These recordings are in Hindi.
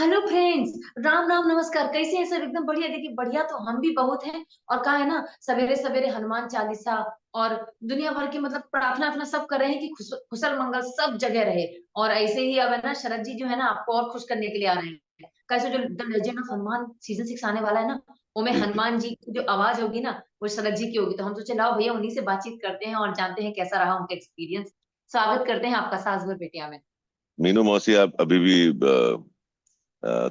Hello friends. राम राम नमस्कार। कैसे हैं सब? एकदम बढ़िया। देखिए बढ़िया तो हम भी बहुत हैं। और कहा है ना, सवेरे सवेरे हनुमान चालीसा और दुनिया भर की मतलब प्रार्थना अपना सब कर रहे हैं कि कुशल मंगल सब जगह रहे। और ऐसे ही अब है ना, शरद जी जो है ना आपको और खुश करने के लिए आ रहे हैं। कैसे जो the legend of Hanuman season 6 आने वाला है ना, वो में जी जी। हनुमान जी की जो आवाज होगी ना, वो शरद जी की होगी। तो हम सोचे लाओ भैया उन्हीं से बातचीत करते हैं और जानते हैं कैसा रहा उनका एक्सपीरियंस। स्वागत करते हैं आपका सासभर बेटिया में। मीनू मौसी, आप अभी भी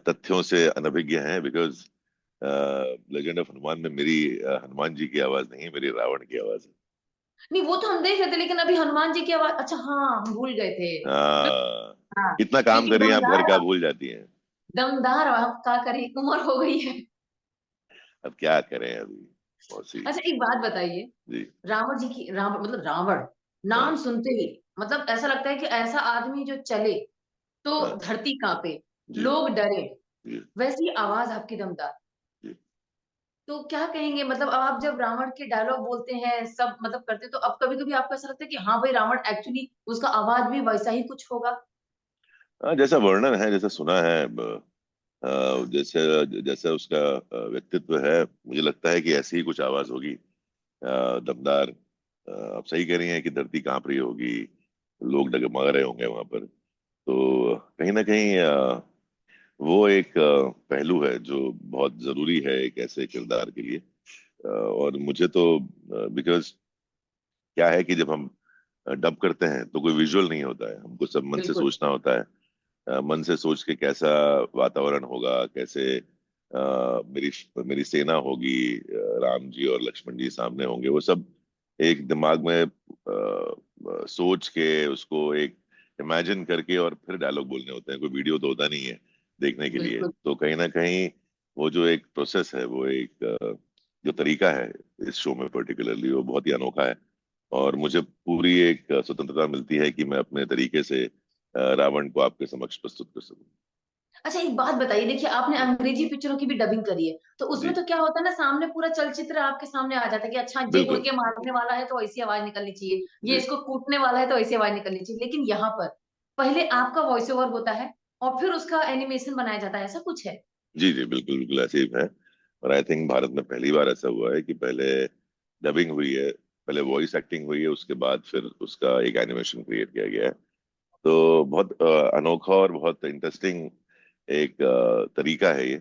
तथ्यों से अनभिज्ञ हैं। बिकॉज लेजेंड ऑफ हनुमान में मेरी हनुमान जी की आवाज नहीं है, मेरी रावण की आवाज नहीं वो तो हम देख रहे थे, लेकिन अभी हनुमान जी की आवाज, अच्छा हाँ हम भूल गए थे। है। हाँ कितना काम क्योंकि कर रही हैं आप, घर दमदार, का भूल जाती हैं। दमदार आप का करी उम्र हो गई है। अब क्या करें अभी मौसी। अच्छा एक बात बताइए, जी। रावण जी की, राम मतलब रावण नाम हाँ सुनते ही मतलब ऐसा लगता है कि ऐसा आदमी जो चले तो हाँ। धरती कांपे, जी लोग डरे। जी वैसी आवाज आपकी दमदार। जी। तो क्या कहेंगे, मतलब अब आप जब रावण के डायलॉग बोलते हैं सब मतलब करते, तो अब कभी कभी आपको ऐसा लगता है कि हाँ भाई रावण एक्चुअली उसका आवाज भी वैसा ही कुछ होगा। हाँ, जैसा वर्णन है, जैसा सुना है, जैसे जैसा उसका व्यक्तित्व है, मुझे लगता है कि ऐसी ही कुछ आवाज होगी। दमदार। आप सही कह रही हैं कि धरती कांप रही होगी, लोग डगमगा रहे होंगे वहां पर। तो कहीं ना कहीं वो एक पहलू है जो बहुत जरूरी है एक ऐसे किरदार के लिए। और मुझे तो बिकॉज क्या है कि जब हम डब करते हैं तो कोई विजुअल नहीं होता है, हमको सब मन से बिल्कुल सोचना होता है। मन से सोच के कैसा वातावरण होगा, कैसे मेरी मेरी सेना होगी, राम जी और लक्ष्मण जी सामने होंगे, वो सब एक दिमाग में सोच के उसको एक इमेजिन करके और फिर डायलॉग बोलने होते हैं। कोई वीडियो तो होता नहीं है देखने के लिए। बिल्कुल। तो कहीं ना कहीं वो जो एक प्रोसेस है, वो एक जो तरीका है इस शो में पर्टिकुलरली, वो बहुत ही अनोखा है। और मुझे पूरी एक स्वतंत्रता मिलती है कि मैं अपने तरीके से रावण को आपके समक्ष प्रस्तुत कर सकूं। अच्छा एक बात बताइए, देखिए आपने जी अंग्रेजी पिक्चरों की भी डबिंग करी है, तो उसमें जी। तो क्या होता है ना, सामने पूरा चलचित्र आपके सामने आ जाता है कि अच्छा ये उड़ बिल्कुल। के मारने वाला है तो ऐसी आवाज निकलनी चाहिए, ये जी इसको कूटने वाला है तो ऐसी आवाज निकलनी चाहिए। लेकिन यहाँ पर पहले आपका वॉइस ओवर होता है और फिर उसका एनिमेशन बनाया जाता है, ऐसा कुछ है? जी। जी बिल्कुल बिल्कुल ऐसे ही है। और आई थिंक भारत में पहली बार ऐसा हुआ है कि पहले डबिंग हुई है, पहले वॉइस एक्टिंग हुई है, उसके बाद फिर उसका एक एनिमेशन क्रिएट किया गया है। तो बहुत अनोखा और बहुत इंटरेस्टिंग एक तरीका है ये।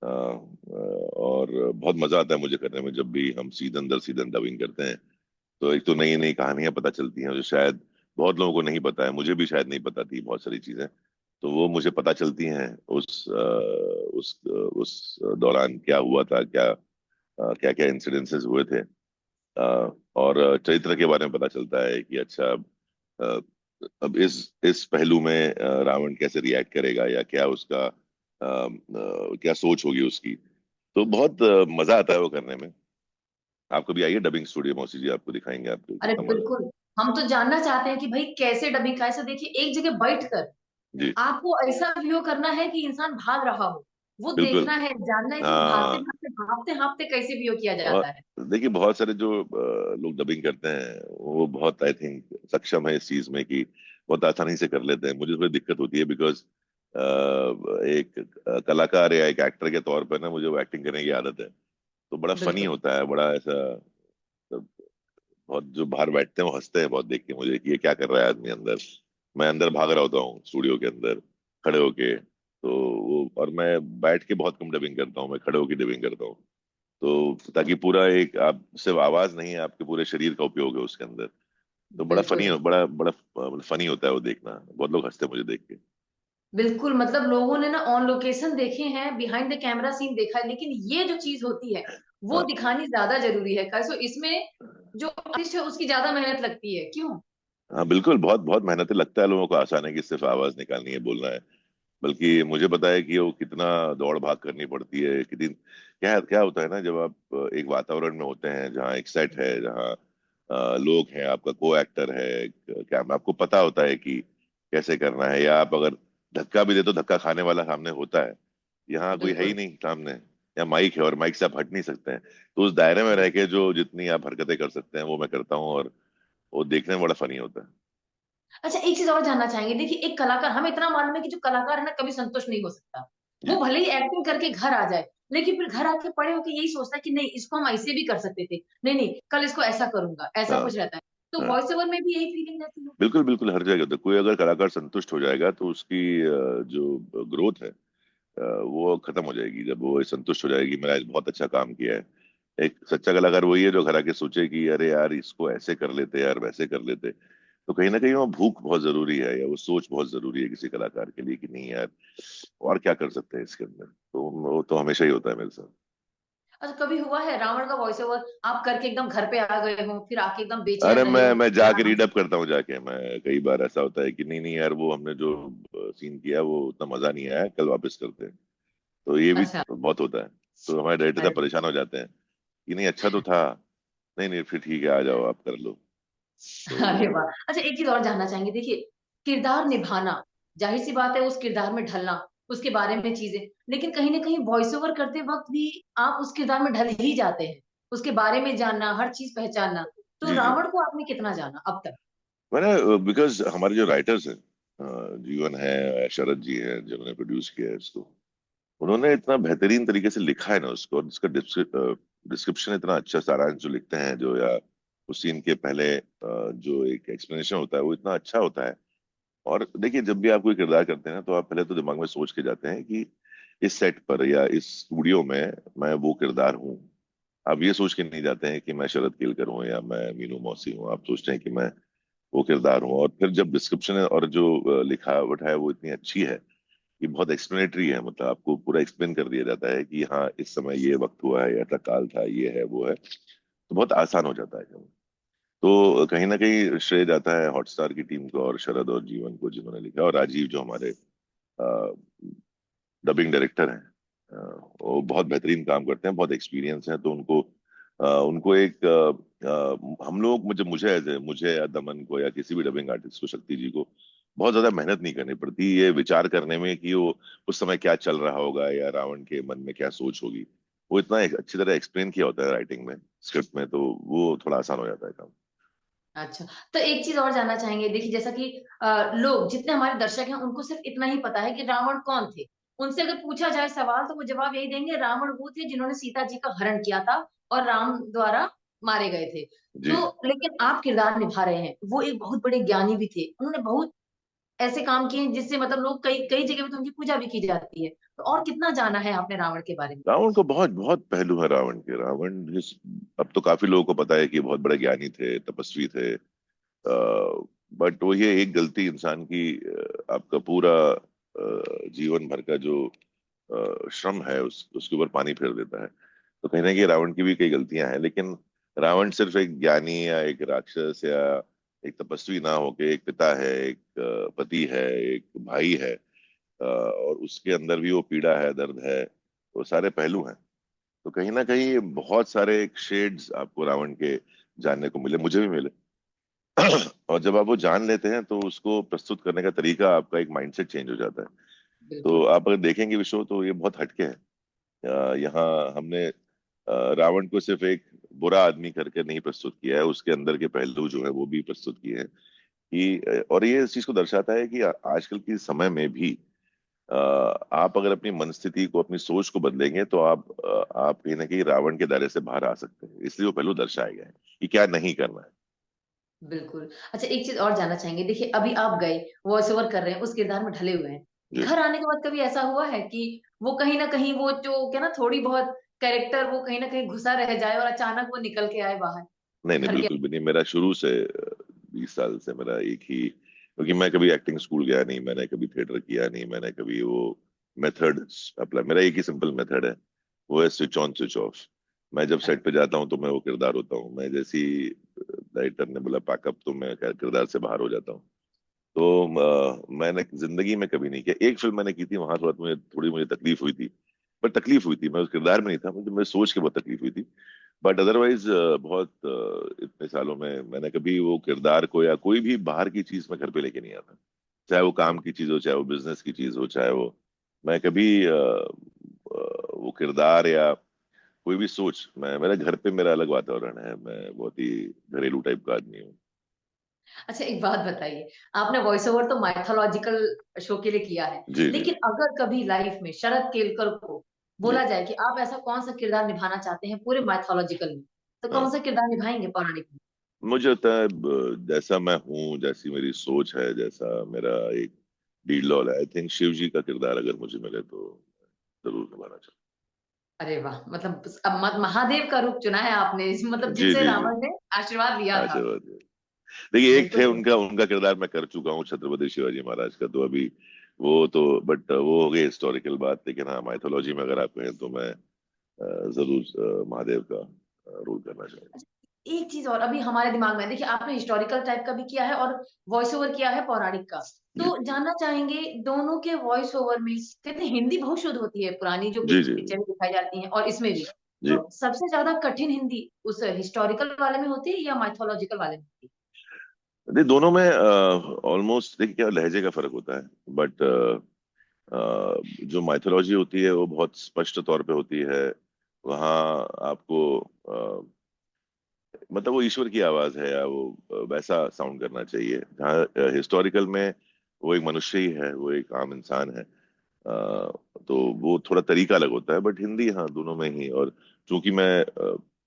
और बहुत मजा आता है मुझे करने में, जब भी हम सीजन दर सीजन डबिंग करते हैं। तो एक तो नई नई कहानियां पता चलती हैं जो शायद बहुत लोगों को नहीं पता है, मुझे भी शायद नहीं पता थी बहुत सारी चीजें। तो वो मुझे पता चलती हैं उस दौरान क्या हुआ था, क्या क्या इंसिडेंसेस हुए थे। और चरित्र के बारे में पता चलता है कि अच्छा, अ, अब इस पहलू में रावण कैसे रिएक्ट करेगा, या क्या उसका क्या सोच होगी उसकी। तो बहुत मजा आता है वो करने में। आप कभी आइए डबिंग स्टूडियो मौसी जी, आपको दिखाएंगे आपको अरे कितना मजा। बिल्कुल। हम तो जानना चाहते हैं कि भाई कैसे डबिंग का, ऐसा देखिए एक जगह बैठ कर जी आपको ऐसा व्यू करना है कि इंसान भाग रहा हो, वो बिल्कुल। देखना है, जानना है कि भागते हाँ। भागते भागते भागते कैसे व्यू किया और जाता है। देखिए, बहुत सारे जो लोग डबिंग करते हैं वो बहुत आई थिंक सक्षम है इस चीज में कि बहुत आसानी से कर लेते हैं। मुझे थोड़ी दिक्कत होती है बिकॉज एक कलाकार या एक एक्टर के तौर पर ना, मुझे वो एक्टिंग करने की आदत है। तो बड़ा फनी बिल्कुल होता है, बड़ा ऐसा बहुत, जो बाहर बैठते हैं वो हंसते हैं बहुत देख के मुझे कि ये क्या कर रहा है आदमी अंदर। मैं अंदर भाग रहा होता हूँ स्टूडियो के अंदर खड़े होके। तो वो, और मैं बैठ के बहुत कम डबिंग करता हूँ, मैं खड़े होके डबिंग करता हूँ। तो ताकि पूरा एक, आप सिर्फ आवाज नहीं है, आपके पूरे शरीर का उपयोग है उसके अंदर। तो बड़ा बिल्कुल। फनी, बड़ा बड़ा फनी होता है वो देखना। बहुत लोग हंसते हैं मुझे देख के। बिल्कुल मतलब लोगों ने ना ऑन लोकेशन देखे हैं, बिहाइंड द कैमरा सीन देखा है, लेकिन ये जो चीज होती है वो हाँ दिखानी ज्यादा जरूरी है। कैसो इसमें जो आर्टिस्ट है उसकी ज्यादा मेहनत लगती है, क्यों? हाँ बिल्कुल, बहुत बहुत मेहनत लगता है लोगों को। आसान है कि सिर्फ आवाज निकालनी है, बोलना है। बल्कि मुझे पता है कि वो कितना दौड़ भाग करनी पड़ती है, कितनी क्या क्या होता है ना, जब आप एक वातावरण में होते हैं जहाँ एक सेट है, जहाँ लोग हैं, आपका को एक्टर है, क्या आपको पता होता है कि कैसे करना है। या आप अगर धक्का भी दे तो धक्का खाने वाला सामने होता है। यहाँ कोई है ही बिल्कुल नहीं सामने। या माइक है और माइक से आप हट नहीं सकते हैं। तो उस दायरे में रह के जो जितनी आप हरकतें कर सकते हैं वो मैं करता हूँ। और वो देखने में बड़ा फनी होता है। अच्छा एक चीज और जानना चाहेंगे, देखिए एक कलाकार, हमें इतना मालूम है कि जो कलाकार है ना कभी संतुष्ट नहीं हो सकता। वो जी। भले ही एक्टिंग करके घर आ जाए, लेकिन फिर घर आके पड़े होके यही सोचता है कि नहीं इसको हम ऐसे भी कर सकते थे, नहीं नहीं कल इसको ऐसा करूंगा, ऐसा हाँ। कुछ रहता है। तो हाँ, वॉइस ओवर में भी यही फीलिंग रहती है। बिल्कुल बिल्कुल, हर जगह तो कोई अगर कलाकार संतुष्ट हो जाएगा तो उसकी जो ग्रोथ है वो खत्म हो जाएगी। जब वो संतुष्ट हो जाएगी मैंने आज बहुत अच्छा काम किया है। एक सच्चा कलाकार वही है जो घर आके सोचे कि अरे यार इसको ऐसे कर लेते यार, वैसे कर लेते। तो कहीं ना कहीं वो भूख बहुत जरूरी है, या वो सोच बहुत जरूरी है किसी कलाकार के लिए कि नहीं यार और क्या कर सकते हैं इसके अंदर। तो वो तो हमेशा ही होता है मेरे साथ। अच्छा कभी हुआ है रावण का वॉइस ओवर आप करके एकदम घर पे आ गए हो, फिर आके एकदम बेचैन अरे रहे मैं हो मैं कि जाके यार रीड हमसे। अप करता हूँ जाके। मैं कई बार ऐसा होता है कि नहीं नहीं यार वो हमने जो सीन किया वो उतना मजा नहीं आया, कल वापस करते हैं। तो ये भी अच्छा। बहुत होता है। तो हमारे डायरेक्टर साहब अरे परेशान हो जाते हैं कि नहीं अच्छा तो था। नहीं नहीं फिर ठीक है आ जाओ आप कर लो। अरे तो वाह। अच्छा एक चीज और जानना चाहेंगे, देखिए किरदार निभाना, जाहिर सी बात है उस किरदार में ढलना, उसके बारे में चीजें, लेकिन कहीं ना कहीं वॉइस ओवर करते वक्त भी आप उस किरदार में ढल ही जाते हैं, उसके बारे में जानना, हर चीज पहचानना। तो जी जी। रावण को आपने कितना जाना अब तक? मैंने बिकॉज हमारे जो राइटर्स हैं जीवन है, शरद जी हैं जिन्होंने प्रोड्यूस किया है इसको, उन्होंने इतना बेहतरीन तरीके से लिखा है ना उसको, और इसका डिस्क्रिप्शन इतना अच्छा, सारांश जो लिखते हैं जो, या उस सीन के पहले जो एक एक्सप्लेनेशन होता है वो इतना अच्छा होता है। और देखिए जब भी आप कोई किरदार करते हैं ना तो आप पहले तो दिमाग में सोच के जाते हैं कि इस सेट पर या इस स्टूडियो में मैं वो किरदार हूँ। आप ये सोच के नहीं जाते हैं कि मैं शरद केलकर हूँ या मैं मीनू मौसी हूँ, आप सोचते हैं कि मैं वो किरदार हूँ। और फिर जब डिस्क्रिप्शन और जो लिखावट है वो इतनी अच्छी है कि बहुत एक्सप्लेनेटरी है, मतलब आपको पूरा एक्सप्लेन कर दिया जाता है कि हाँ इस समय ये वक्त हुआ है, ऐसा काल था, ये है वो है, तो बहुत आसान हो जाता है काम। तो कहीं ना कहीं श्रेय जाता है हॉटस्टार की टीम को और शरद और जीवन को जिन्होंने लिखा, और राजीव जो हमारे डबिंग डायरेक्टर हैं। वो बहुत बेहतरीन काम करते हैं, बहुत एक्सपीरियंस है, तो उनको एक हम लोग मुझे मुझे मुझे या दमन को या किसी भी डबिंग आर्टिस्ट को, शक्ति जी को बहुत ज्यादा मेहनत नहीं करनी पड़ती ये विचार करने में कि वो उस समय क्या चल रहा होगा या रावण के मन में क्या सोच होगी। वो इतना अच्छी तरह एक्सप्लेन किया होता है राइटिंग में, स्क्रिप्ट में, तो वो थोड़ा आसान हो जाता है काम। अच्छा तो एक चीज और जानना चाहेंगे, देखिए जैसा कि लोग जितने हमारे दर्शक हैं उनको सिर्फ इतना ही पता है कि रावण कौन थे। उनसे अगर पूछा जाए सवाल तो वो जवाब यही देंगे, रावण वो थे जिन्होंने सीता जी का हरण किया था और राम द्वारा मारे गए थे। जी। तो लेकिन आप किरदार निभा रहे हैं, वो एक बहुत बड़े ज्ञानी भी थे, उन्होंने बहुत ऐसे काम किए हैं जिससे मतलब लोग कई कई जगह पे तो उनकी पूजा भी की जाती है। तो और कितना जाना है आपने रावण के बारे में? रावण को बहुत बहुत पहलू है रावण के। अब तो काफी लोगों को पता है कि बहुत बड़े ज्ञानी थे, तपस्वी थे, बट वो ये एक गलती इंसान की आपका पूरा जीवन भर का जो श्रम है उसके ऊपर पानी फेर देता है। तो कहीं ना कहीं रावण की भी कई गलतियां हैं, लेकिन रावण सिर्फ एक ज्ञानी या एक राक्षस या एक तपस्वी ना होके एक पिता है, एक पति है, एक भाई है, और उसके अंदर भी वो पीड़ा है, दर्द है, वो सारे पहलू हैं। तो कहीं ना कहीं बहुत सारे शेड्स आपको रावण के जानने को मिले, मुझे भी मिले। और जब आप वो जान लेते हैं तो उसको प्रस्तुत करने का तरीका, आपका एक माइंडसेट चेंज हो जाता है। तो बिल्कुल। आप अगर देखेंगे भी शो तो ये बहुत हटके है। यहाँ हमने रावण को सिर्फ एक बुरा आदमी करके नहीं प्रस्तुत किया है, उसके अंदर के पहलू जो है वो भी प्रस्तुत किए हैं कि और ये इस चीज को दर्शाता है कि आजकल के समय में भी आप अगर अपनी मनस्थिति को, अपनी सोच को बदलेंगे तो आप कहीं ना कहीं रावण के दायरे से बाहर आ सकते हैं। इसलिए वो पहलू दर्शाए गए हैं कि क्या नहीं करना है। बिल्कुल। अच्छा एक चीज और जानना चाहेंगे, देखिए अभी आप गए वॉइस ओवर कर रहे हैं, उस किरदार में ढले हुए हैं, जी। घर आने के बाद कभी ऐसा हुआ है कि वो कहीं ना कहीं वो जो क्या ना थोड़ी बहुत कैरेक्टर वो कहीं ना कहीं घुसा रह जाए और अचानक वो निकल के आए बाहर नहीं नहीं घर के? बिल्कुल भी नहीं। मेरा शुरू से 20 साल से मेरा एक ही, क्योंकि मैं कभी एक्टिंग स्कूल गया नहीं, मैंने कभी थिएटर किया नहीं, मैंने कभी वो मेथड अप्लाई, मेरा एक ही सिंपल मेथड है, वो है स्विच ऑन स्विच ऑफ। मैं जब सेट पे जाता हूँ तो मैं वो किरदार होता हूँ, मैं जैसी डायरेक्टर ने बोला पैकअप तो मैं किरदार से बाहर हो जाता हूँ। तो मैंने जिंदगी में कभी नहीं किया। एक फिल्म मैंने की थी, वहां मुझे तकलीफ हुई थी, पर तकलीफ हुई थी, मैं उस किरदार में नहीं था, मुझे मेरे सोच के बहुत तकलीफ हुई थी। बट अदरवाइज बहुत इतने सालों में मैंने कभी वो किरदार को या कोई भी बाहर की चीज में घर पे लेके नहीं आता, चाहे वो काम की चीज हो, चाहे वो बिजनेस की चीज हो, चाहे वो मैं कभी वो किरदार या कोई भी सोच, मैं मेरे घर पे मेरा अलग वातावरण है, मैं बहुत ही घरेलू टाइप का आदमी हूँ। अच्छा एक बात बताइए, आपने वॉइस ओवर तो माइथोलॉजिकल शो के लिए किया है, जी जी लेकिन अगर कभी लाइफ में शरद केलकर को जी। बोला जाए कि आप ऐसा कौन सा किरदार निभाना चाहते हैं पूरे माइथोलॉजिकल में, तो कौन हाँ, सा किरदार निभाएंगे पौराणिक में? मुझे लगता है जैसा मैं हूँ, जैसी मेरी सोच है, जैसा मेरा एक डीड लॉल है, आई थिंक शिव जी का किरदार अगर मुझे मिले तो जरूर निभाना चाहूँ। अरे वाह! मतलब अब महादेव का रूप चुना है आपने, मतलब जी जिनसे जी जी। रावण ने आशीर्वाद लिया था। आशीर्वाद है। देखिए, एक बिल्कुल थे सही। उनका उनका किरदार मैं कर चुका हूँ, छत्रपति शिवाजी महाराज का, तो अभी वो तो, बट वो हो गई हिस्टोरिकल बात। लेकिन हाँ, माइथोलॉजी में अगर आप कहें तो मैं जरूर महादेव का रोल करना चाहूंगा। एक चीज और अभी हमारे दिमाग में है, देखिए आपने हिस्टोरिकल टाइप का भी किया है और वॉइस ओवर किया है पौराणिक का, जी तो जानना चाहेंगे दोनों के वॉइस ओवर में कहते हैं हिंदी बहुत शुद्ध होती है, पुरानी जो जी जी पिक्चर में दिखाई जाती है और इसमें भी, जी। तो सबसे ज्यादा कठिन हिंदी उस हिस्टोरिकल वाले में होती है या माइथोलॉजिकल वाले में होती नहीं, दोनों में ऑलमोस्ट देखिए क्या लहजे का फर्क होता है, बट जो माइथोलॉजी होती है वो बहुत स्पष्ट तौर पे होती है। वहाँ आपको मतलब वो ईश्वर की आवाज है, या वो वैसा साउंड करना चाहिए। जहाँ हिस्टोरिकल में वो एक मनुष्य ही है, वो एक आम इंसान है। तो वो थोड़ा तरीका अलग होता है, बट हिंदी हाँ दोनों में ही। और चूंकि मैं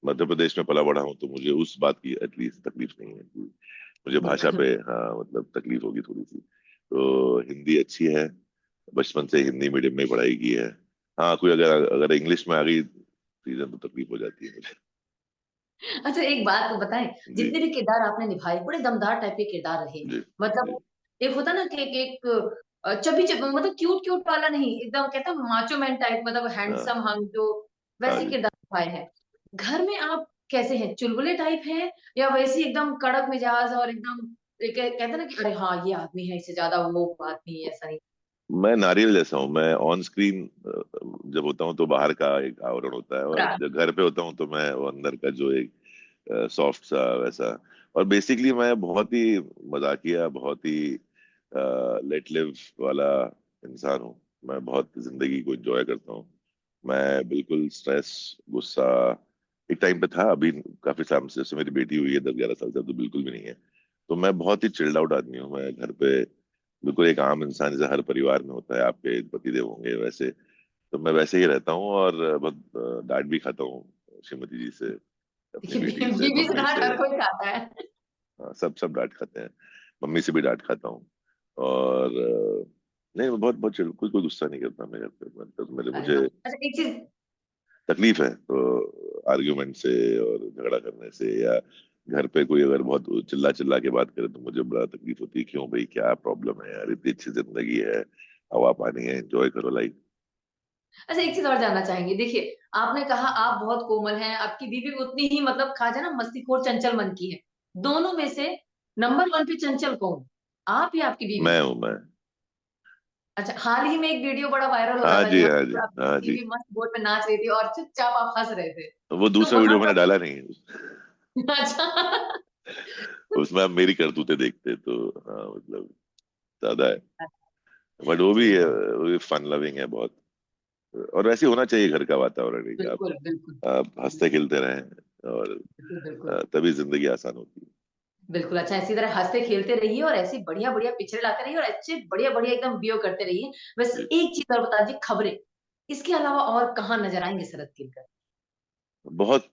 मध्य प्रदेश में पला बड़ा हूँ, तो मुझे उस बात की एटलीस्ट तकलीफ नहीं है कि मुझे है? भाषा बिल्कुल। पे हाँ मतलब तकलीफ होगी थोड़ी सी। तो हिंदी अच्छी है, बचपन से हिंदी मीडियम में पढ़ाई की है। हाँ, कोई अगर अगर इंग्लिश में आ गई सीजन तो तकलीफ हो जाती है मुझे। अच्छा एक बात तो बताएं, जी जितने भी किरदार आपने निभाए बड़े दमदार टाइप के किरदार रहे, जी जी। मतलब एक होता ना कि एक चबी चबी मतलब क्यूट क्यूट वाला नहीं, एकदम कहता है माचो मैन टाइप, मतलब हाँ हैंडसम हम जो हाँ वैसे जी। किरदार निभाए हैं। घर में आप कैसे हैं, चुलबुले टाइप हैं या वैसे एकदम कड़क मिजाज और एकदम कहते हैं ना कि अरे हाँ ये आदमी है, इससे ज्यादा वो आदमी है, ऐसा नहीं? मैं नारियल जैसा हूँ। मैं ऑन स्क्रीन जब होता हूँ तो बाहर का एक आवरण होता है, और पूरा। जब घर पे होता हूँ तो मैं वो अंदर का जो एक सॉफ्ट सा वैसा। और बेसिकली मैं बहुत ही मजाकिया, बहुत ही लेट लिव वाला इंसान हूँ। मैं बहुत जिंदगी को एंजॉय करता हूँ। मैं बिल्कुल स्ट्रेस, गुस्सा एक टाइम पे था, अभी काफी साल से मेरी बेटी हुई है 10-11 साल से, अब तो बिल्कुल भी नहीं है। तो मैं बहुत ही चिल्ड आउट आदमी हूँ। मैं घर पे बिल्कुल एक आम इंसान जैसे हर परिवार में होता है, आपके पतिदेव होंगे वैसे, तो मैं वैसे ही रहता हूँ। और बहुत डांट भी खाता हूँ श्रीमती जी से, अपनी देखिए बेटी से, बीवी से मम्मी डांट से। हर कोई खाता है। हाँ, सब सब डांट खाते हैं। मम्मी से भी डांट खाता हूँ। और नहीं, मैं बहुत बहुत कोई कोई गुस्सा नहीं करता मेरे पे, मतलब मेरे अरे मुझे वाह! अच्छा एक चीज। तकलीफ है तो आर्ग्यूमेंट से और झगड़ा करने से, या घर पे कोई अगर बहुत चिल्ला चिल्ला के बात करे तो मुझे बड़ा तकलीफ होती है। क्यों भाई, क्या प्रॉब्लम है यार, इतनी अच्छी जिंदगी है, हवा पानी है, एंजॉय करो लाइफ। अच्छा एक चीज और जानना चाहेंगे, देखिए आपने कहा आप बहुत कोमल हैं, आपकी बीवी भी उतनी ही मतलब कहा जाए ना मस्तीखोर चंचल मन की है, दोनों में से नंबर वन पे चंचल कौन, आप या आपकी बीवी? मैं हूँ मैं। अच्छा हाल ही में एक वीडियो बड़ा वायरल हो रहा हाँ था जी जहाँ हाँ जी पर आपकी हाँ जी। बीवी मस्त बोट में नाच रही थी और चुपचाप आप हंस रहे थे, तो वो तो दूसरा वहां वीडियो मैंने का डाला नहीं है। अच्छा उसमें आप मेरी करतूतें देखते तो हाँ मतलब ज्यादा है। बट वो भी चलिए बहुत। वो भी फन लविंग है बहुत। और वैसे ही होना चाहिए घर का वातावरण है कि बिल्कुल बिल्कुल आप हंसते खेलते रहें, और बिल्कुल बिल्कुल तभी जिंदगी आसान होती है। बिल्कुल। अच्छा इसी तरह हंसते खेलते रहिए और ऐसी बढ़िया बढ़िया पिक्चरें लाते रहिए और अच्छे बढ़िया बढ़िया एकदम बीओ करते रहिए। बस जी। एक चीज और बता दीजिए, खबरें इसके अलावा और कहाँ नजर आएंगे शरद केलकर? बहुत।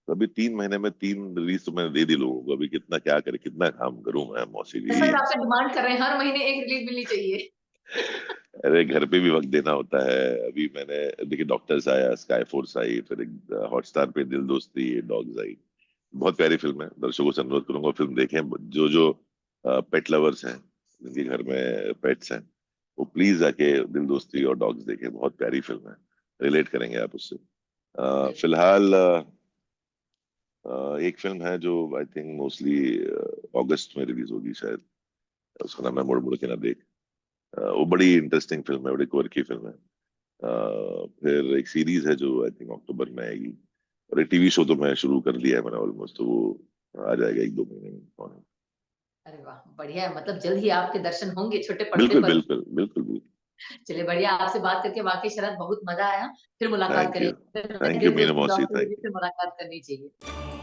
अभी 3 महीने में 3 रिलीज तो मैंने दे दी लोगों को। अभी कितना क्या करे, कितना काम करूं मैं, मौसी ऐसा जी। अगर आपसे डिमांड कर रहे हैं हर महीने एक रिलीज मिलनी चाहिए? अरे घर पे भी वक्त देना होता है। अभी मैंने देखिए डॉक्टर्स आया, स्काई फोर्स आई, फिर एक हॉटस्टार पे दिल दोस्ती डॉग्स आई। बहुत प्यारी फिल्म है, दर्शकों से अनुरोध करूंगा फिल्म देखें। जो जो पेट लवर्स हैं, जिनके घर में पेट्स हैं, वो प्लीज आके दिल दोस्ती और डॉग्स देखें। बहुत प्यारी फिल्म है, रिलेट करेंगे आप उससे। फिलहाल एक फिल्म है जो आई थिंक मोस्टली अगस्त में रिलीज होगी शायद। उसका नाम है मुड़ मुड़ के ना देख। वो बड़ी इंटरेस्टिंग फिल्म है, बड़ी कवर की फिल्म है। फिर एक सीरीज है जो आई थिंक अक्टूबर में आएगी। और एक टीवी शो तो मैं शुरू कर लिया है मैंने ऑलमोस्ट, तो वो आ जाएगा 1-2 महीने में। और अरे वाह बढ़िया है, मतलब जल्द ही आपके दर्शन होंगे छोटे पर्दे बिल्कुल पर भी। बिल्कुल बिल्कुल बिल्कुल। चलिए बढ़िया, आपसे बात करके वाकई शरद बहुत मजा आया, फिर मुलाकात थैंक यू। करेंगे, फिर थैंक यू दिल मीनू दोस्ती मौसी, डॉक्टर थैंक जी यू। से मुलाकात करनी चाहिए।